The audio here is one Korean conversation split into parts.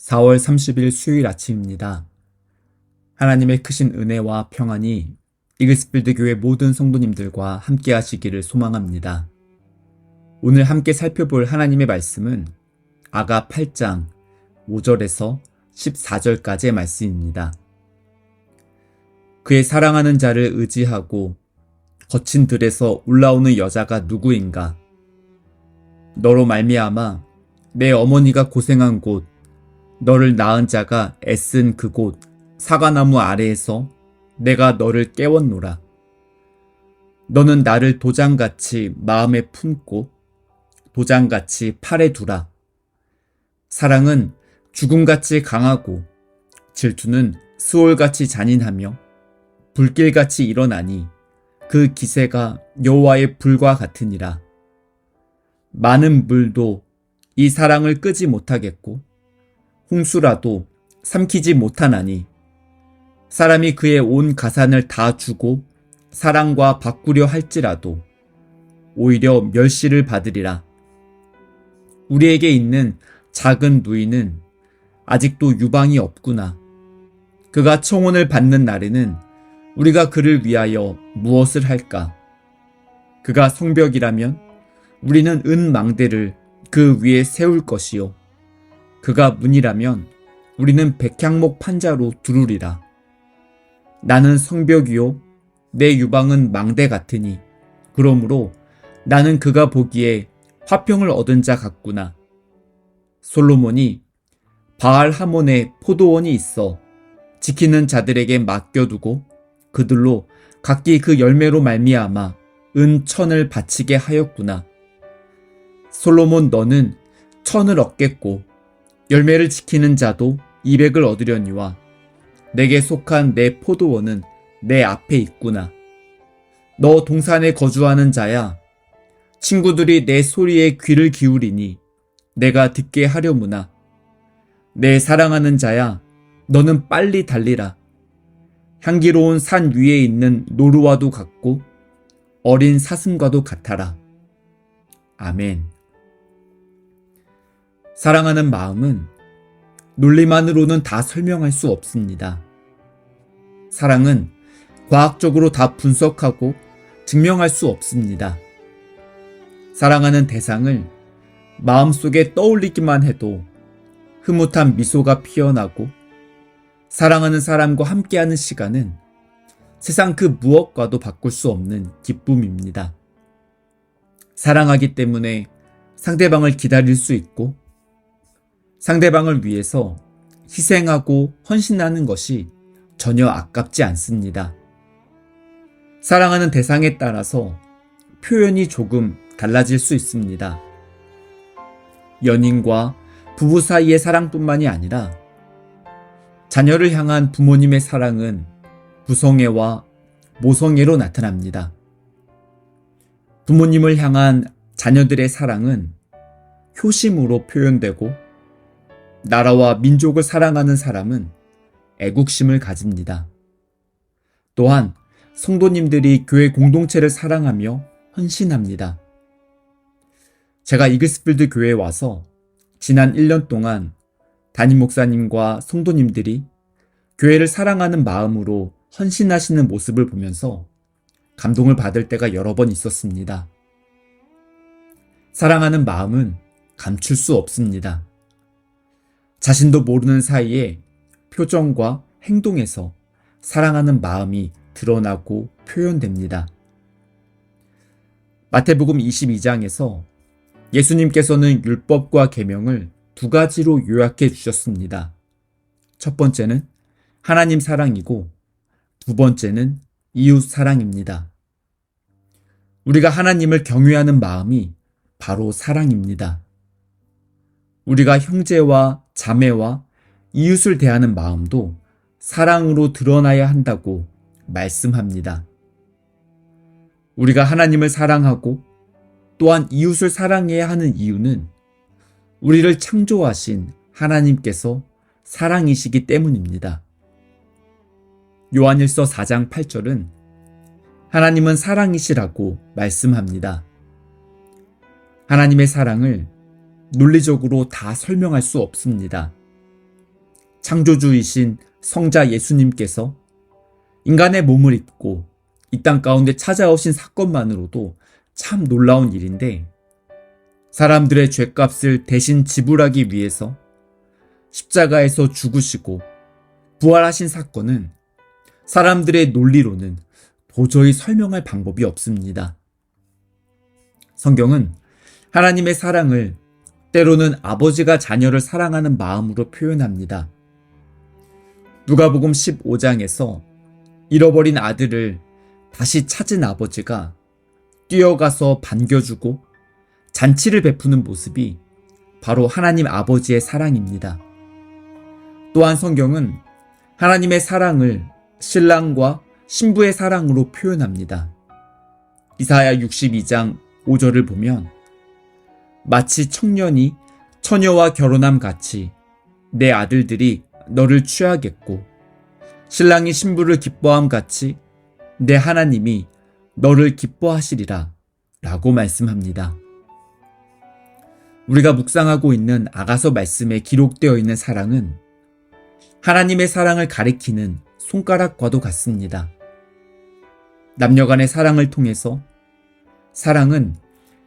4월 30일 수요일 아침입니다. 하나님의 크신 은혜와 평안이 이글스필드 교회 모든 성도님들과 함께 하시기를 소망합니다. 오늘 함께 살펴볼 하나님의 말씀은 아가 8장 5절에서 14절까지의 말씀입니다. 그의 사랑하는 자를 의지하고 거친 들에서 올라오는 여자가 누구인가? 너로 말미암아 내 어머니가 고생한 곳, 너를 낳은 자가 애쓴 그곳 사과나무 아래에서 내가 너를 깨웠노라. 너는 나를 도장같이 마음에 품고 도장같이 팔에 두라. 사랑은 죽음같이 강하고 질투는 수월같이 잔인하며 불길같이 일어나니 그 기세가 여호와의 불과 같으니라. 많은 물도 이 사랑을 끄지 못하겠고 홍수라도 삼키지 못하나니 사람이 그의 온 가산을 다 주고 사랑과 바꾸려 할지라도 오히려 멸시를 받으리라. 우리에게 있는 작은 누이는 아직도 유방이 없구나. 그가 청혼을 받는 날에는 우리가 그를 위하여 무엇을 할까? 그가 성벽이라면 우리는 은 망대를 그 위에 세울 것이요. 그가 문이라면 우리는 백향목 판자로 두르리라. 나는 성벽이요 내 유방은 망대 같으니 그러므로 나는 그가 보기에 화평을 얻은 자 같구나. 솔로몬이 바알 하몬에 포도원이 있어 지키는 자들에게 맡겨두고 그들로 각기 그 열매로 말미암아 은 1000을 바치게 하였구나. 솔로몬 너는 1000을 얻겠고 열매를 지키는 자도 200을 얻으려니와 내게 속한 내 포도원은 내 앞에 있구나. 너 동산에 거주하는 자야. 친구들이 내 소리에 귀를 기울이니 내가 듣게 하려무나. 내 사랑하는 자야, 너는 빨리 달리라. 향기로운 산 위에 있는 노루와도 같고 어린 사슴과도 같아라. 아멘. 사랑하는 마음은 논리만으로는 다 설명할 수 없습니다. 사랑은 과학적으로 다 분석하고 증명할 수 없습니다. 사랑하는 대상을 마음속에 떠올리기만 해도 흐뭇한 미소가 피어나고 사랑하는 사람과 함께하는 시간은 세상 그 무엇과도 바꿀 수 없는 기쁨입니다. 사랑하기 때문에 상대방을 기다릴 수 있고 상대방을 위해서 희생하고 헌신하는 것이 전혀 아깝지 않습니다. 사랑하는 대상에 따라서 표현이 조금 달라질 수 있습니다. 연인과 부부 사이의 사랑뿐만이 아니라 자녀를 향한 부모님의 사랑은 부성애와 모성애로 나타납니다. 부모님을 향한 자녀들의 사랑은 효심으로 표현되고 나라와 민족을 사랑하는 사람은 애국심을 가집니다. 또한 성도님들이 교회 공동체를 사랑하며 헌신합니다. 제가 이글스필드 교회에 와서 지난 1년 동안 담임 목사님과 성도님들이 교회를 사랑하는 마음으로 헌신하시는 모습을 보면서 감동을 받을 때가 여러 번 있었습니다. 사랑하는 마음은 감출 수 없습니다. 자신도 모르는 사이에 표정과 행동에서 사랑하는 마음이 드러나고 표현됩니다. 마태복음 22장에서 예수님께서는 율법과 계명을 두 가지로 요약해 주셨습니다. 첫 번째는 하나님 사랑이고 두 번째는 이웃 사랑입니다. 우리가 하나님을 경외하는 마음이 바로 사랑입니다. 우리가 형제와 자매와 이웃을 대하는 마음도 사랑으로 드러나야 한다고 말씀합니다. 우리가 하나님을 사랑하고 또한 이웃을 사랑해야 하는 이유는 우리를 창조하신 하나님께서 사랑이시기 때문입니다. 요한일서 4장 8절은 하나님은 사랑이시라고 말씀합니다. 하나님의 사랑을 논리적으로 다 설명할 수 없습니다. 창조주이신 성자 예수님께서 인간의 몸을 입고 이 땅 가운데 찾아오신 사건만으로도 참 놀라운 일인데, 사람들의 죄값을 대신 지불하기 위해서 십자가에서 죽으시고 부활하신 사건은 사람들의 논리로는 도저히 설명할 방법이 없습니다. 성경은 하나님의 사랑을 때로는 아버지가 자녀를 사랑하는 마음으로 표현합니다. 누가복음 15장에서 잃어버린 아들을 다시 찾은 아버지가 뛰어가서 반겨주고 잔치를 베푸는 모습이 바로 하나님 아버지의 사랑입니다. 또한 성경은 하나님의 사랑을 신랑과 신부의 사랑으로 표현합니다. 이사야 62장 5절을 보면 마치 청년이 처녀와 결혼함 같이 내 아들들이 너를 취하겠고 신랑이 신부를 기뻐함 같이 내 하나님이 너를 기뻐하시리라 라고 말씀합니다. 우리가 묵상하고 있는 아가서 말씀에 기록되어 있는 사랑은 하나님의 사랑을 가리키는 손가락과도 같습니다. 남녀 간의 사랑을 통해서 사랑은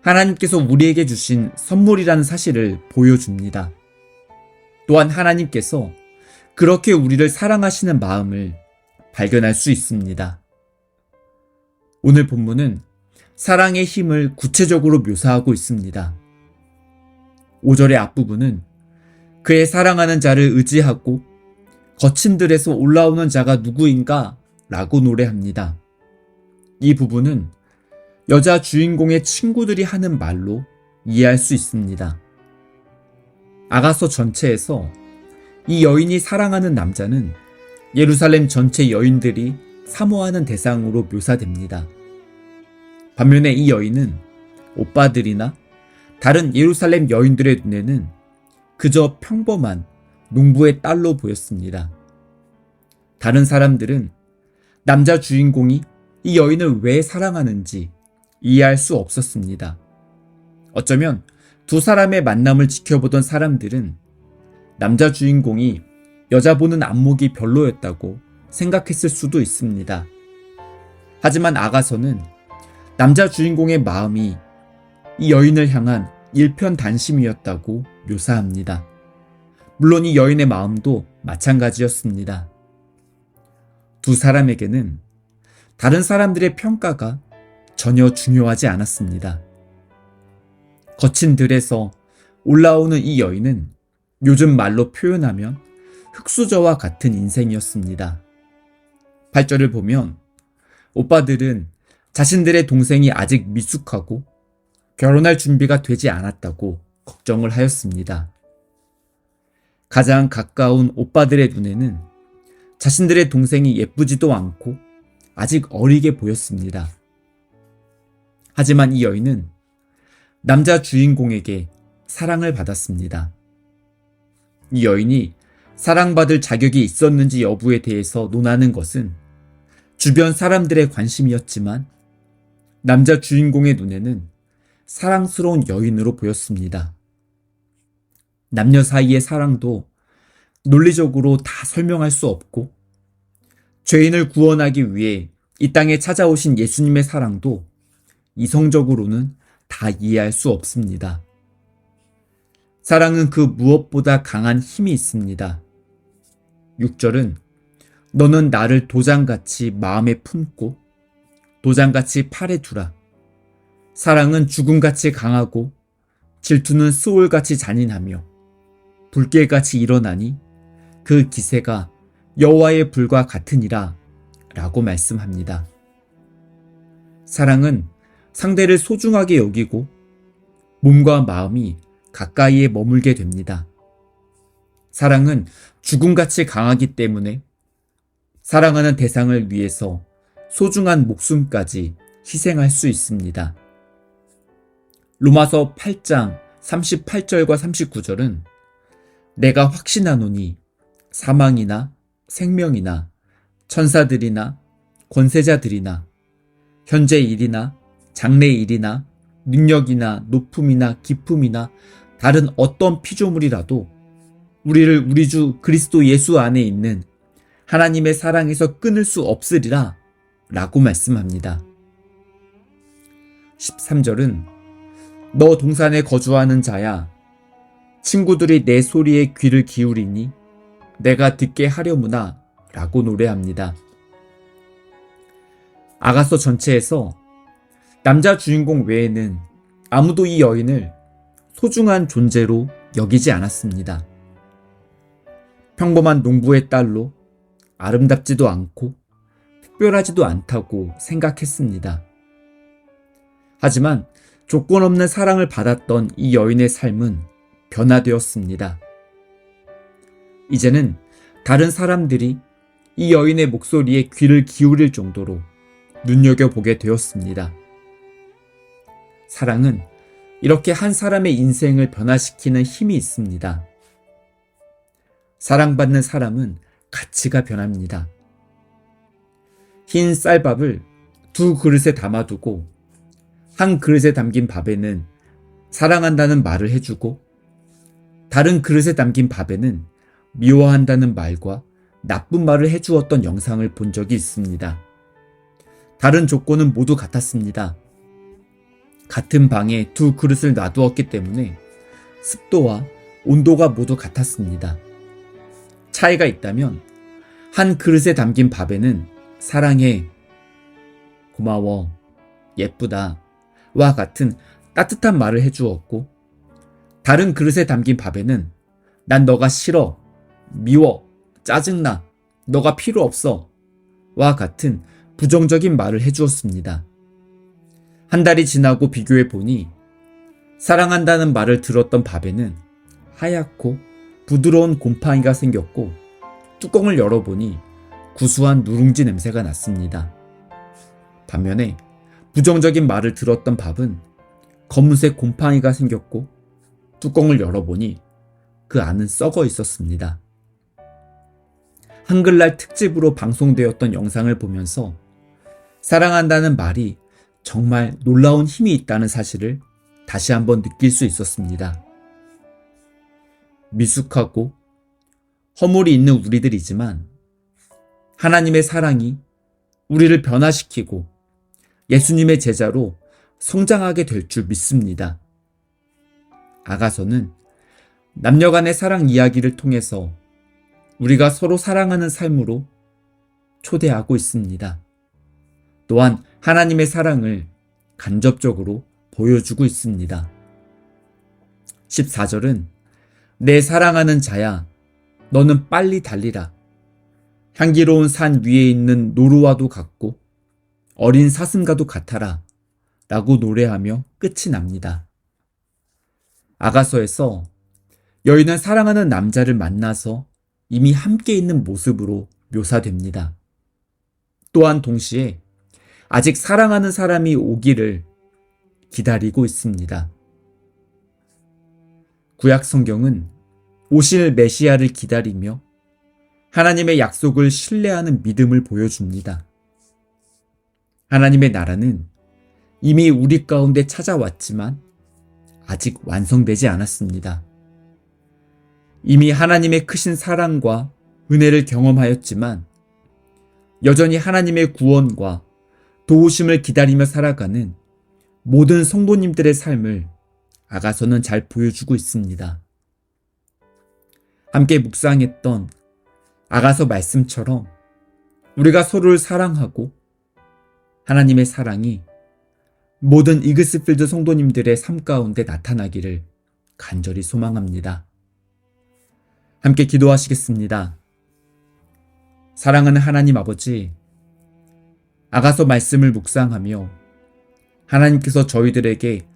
하나님께서 우리에게 주신 선물이라는 사실을 보여줍니다. 또한 하나님께서 그렇게 우리를 사랑하시는 마음을 발견할 수 있습니다. 오늘 본문은 사랑의 힘을 구체적으로 묘사하고 있습니다. 5절의 앞부분은 그의 사랑하는 자를 의지하고 거친 들에서 올라오는 자가 누구인가? 라고 노래합니다. 이 부분은 여자 주인공의 친구들이 하는 말로 이해할 수 있습니다. 아가서 전체에서 이 여인이 사랑하는 남자는 예루살렘 전체 여인들이 사모하는 대상으로 묘사됩니다. 반면에 이 여인은 오빠들이나 다른 예루살렘 여인들의 눈에는 그저 평범한 농부의 딸로 보였습니다. 다른 사람들은 남자 주인공이 이 여인을 왜 사랑하는지 이해할 수 없었습니다. 어쩌면 두 사람의 만남을 지켜보던 사람들은 남자 주인공이 여자 보는 안목이 별로였다고 생각했을 수도 있습니다. 하지만 아가서는 남자 주인공의 마음이 이 여인을 향한 일편단심이었다고 묘사합니다. 물론 이 여인의 마음도 마찬가지였습니다. 두 사람에게는 다른 사람들의 평가가 전혀 중요하지 않았습니다. 거친 들에서 올라오는 이 여인은 요즘 말로 표현하면 흙수저와 같은 인생이었습니다. 8절을 보면 오빠들은 자신들의 동생이 아직 미숙하고 결혼할 준비가 되지 않았다고 걱정을 하였습니다. 가장 가까운 오빠들의 눈에는 자신들의 동생이 예쁘지도 않고 아직 어리게 보였습니다. 하지만 이 여인은 남자 주인공에게 사랑을 받았습니다. 이 여인이 사랑받을 자격이 있었는지 여부에 대해서 논하는 것은 주변 사람들의 관심이었지만 남자 주인공의 눈에는 사랑스러운 여인으로 보였습니다. 남녀 사이의 사랑도 논리적으로 다 설명할 수 없고 죄인을 구원하기 위해 이 땅에 찾아오신 예수님의 사랑도 이성적으로는 다 이해할 수 없습니다. 사랑은 그 무엇보다 강한 힘이 있습니다. 6절은 너는 나를 도장같이 마음에 품고 도장같이 팔에 두라. 사랑은 죽음같이 강하고 질투는 스올같이 잔인하며 불길같이 일어나니 그 기세가 여호와의 불과 같으니라 라고 말씀합니다. 사랑은 상대를 소중하게 여기고 몸과 마음이 가까이에 머물게 됩니다. 사랑은 죽음같이 강하기 때문에 사랑하는 대상을 위해서 소중한 목숨까지 희생할 수 있습니다. 로마서 8장 38절과 39절은 내가 확신하노니 사망이나 생명이나 천사들이나 권세자들이나 현재 일이나 장래 일이나 능력이나 높음이나 깊음이나 다른 어떤 피조물이라도 우리를 우리 주 그리스도 예수 안에 있는 하나님의 사랑에서 끊을 수 없으리라 라고 말씀합니다. 13절은 너 동산에 거주하는 자야, 친구들이 내 소리에 귀를 기울이니 내가 듣게 하려무나 라고 노래합니다. 아가서 전체에서 남자 주인공 외에는 아무도 이 여인을 소중한 존재로 여기지 않았습니다. 평범한 농부의 딸로 아름답지도 않고 특별하지도 않다고 생각했습니다. 하지만 조건 없는 사랑을 받았던 이 여인의 삶은 변화되었습니다. 이제는 다른 사람들이 이 여인의 목소리에 귀를 기울일 정도로 눈여겨보게 되었습니다. 사랑은 이렇게 한 사람의 인생을 변화시키는 힘이 있습니다. 사랑받는 사람은 가치가 변합니다. 흰 쌀밥을 2그릇에 담아두고 한 그릇에 담긴 밥에는 사랑한다는 말을 해주고 다른 그릇에 담긴 밥에는 미워한다는 말과 나쁜 말을 해주었던 영상을 본 적이 있습니다. 다른 조건은 모두 같았습니다. 같은 방에 2그릇을 놔두었기 때문에 습도와 온도가 모두 같았습니다. 차이가 있다면 한 그릇에 담긴 밥에는 사랑해, 고마워, 예쁘다 와 같은 따뜻한 말을 해주었고 다른 그릇에 담긴 밥에는 난 너가 싫어, 미워, 짜증나, 너가 필요 없어 와 같은 부정적인 말을 해주었습니다. 한 달이 지나고 비교해 보니 사랑한다는 말을 들었던 밥에는 하얗고 부드러운 곰팡이가 생겼고 뚜껑을 열어보니 구수한 누룽지 냄새가 났습니다. 반면에 부정적인 말을 들었던 밥은 검은색 곰팡이가 생겼고 뚜껑을 열어보니 그 안은 썩어 있었습니다. 한글날 특집으로 방송되었던 영상을 보면서 사랑한다는 말이 정말 놀라운 힘이 있다는 사실을 다시 한번 느낄 수 있었습니다. 미숙하고 허물이 있는 우리들이지만 하나님의 사랑이 우리를 변화시키고 예수님의 제자로 성장하게 될 줄 믿습니다. 아가서는 남녀간의 사랑 이야기를 통해서 우리가 서로 사랑하는 삶으로 초대하고 있습니다. 또한 하나님의 사랑을 간접적으로 보여주고 있습니다. 14절은 내 사랑하는 자야, 너는 빨리 달리라. 향기로운 산 위에 있는 노루와도 같고 어린 사슴과도 같아라 라고 노래하며 끝이 납니다. 아가서에서 여인은 사랑하는 남자를 만나서 이미 함께 있는 모습으로 묘사됩니다. 또한 동시에 아직 사랑하는 사람이 오기를 기다리고 있습니다. 구약 성경은 오실 메시아를 기다리며 하나님의 약속을 신뢰하는 믿음을 보여줍니다. 하나님의 나라는 이미 우리 가운데 찾아왔지만 아직 완성되지 않았습니다. 이미 하나님의 크신 사랑과 은혜를 경험하였지만 여전히 하나님의 구원과 도우심을 기다리며 살아가는 모든 성도님들의 삶을 아가서는 잘 보여주고 있습니다. 함께 묵상했던 아가서 말씀처럼 우리가 서로를 사랑하고 하나님의 사랑이 모든 이글스필드 성도님들의 삶 가운데 나타나기를 간절히 소망합니다. 함께 기도하시겠습니다. 사랑하는 하나님 아버지, 아가서 말씀을 묵상하며 하나님께서 저희들에게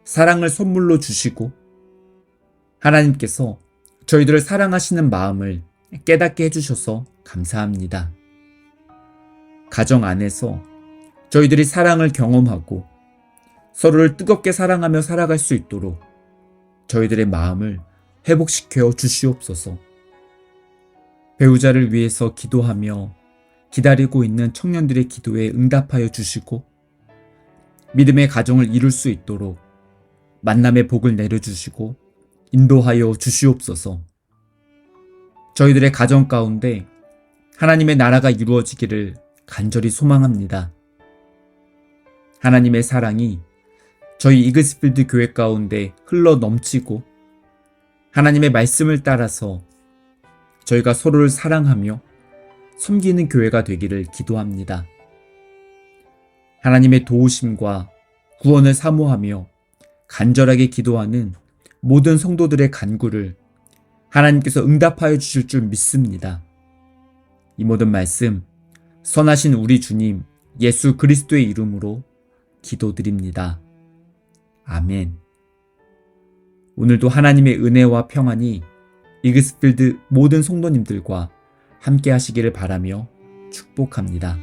사랑을 선물로 주시고 하나님께서 저희들을 사랑하시는 마음을 깨닫게 해주셔서 감사합니다. 가정 안에서 저희들이 사랑을 경험하고 서로를 뜨겁게 사랑하며 살아갈 수 있도록 저희들의 마음을 회복시켜 주시옵소서. 배우자를 위해서 기도하며 기다리고 있는 청년들의 기도에 응답하여 주시고 믿음의 가정을 이룰 수 있도록 만남의 복을 내려주시고 인도하여 주시옵소서. 저희들의 가정 가운데 하나님의 나라가 이루어지기를 간절히 소망합니다. 하나님의 사랑이 저희 이글스필드 교회 가운데 흘러 넘치고 하나님의 말씀을 따라서 저희가 서로를 사랑하며 섬기는 교회가 되기를 기도합니다. 하나님의 도우심과 구원을 사모하며 간절하게 기도하는 모든 성도들의 간구를 하나님께서 응답하여 주실 줄 믿습니다. 이 모든 말씀 선하신 우리 주님 예수 그리스도의 이름으로 기도드립니다. 아멘. 오늘도 하나님의 은혜와 평안이 이글스필드 모든 성도님들과 함께 하시기를 바라며 축복합니다.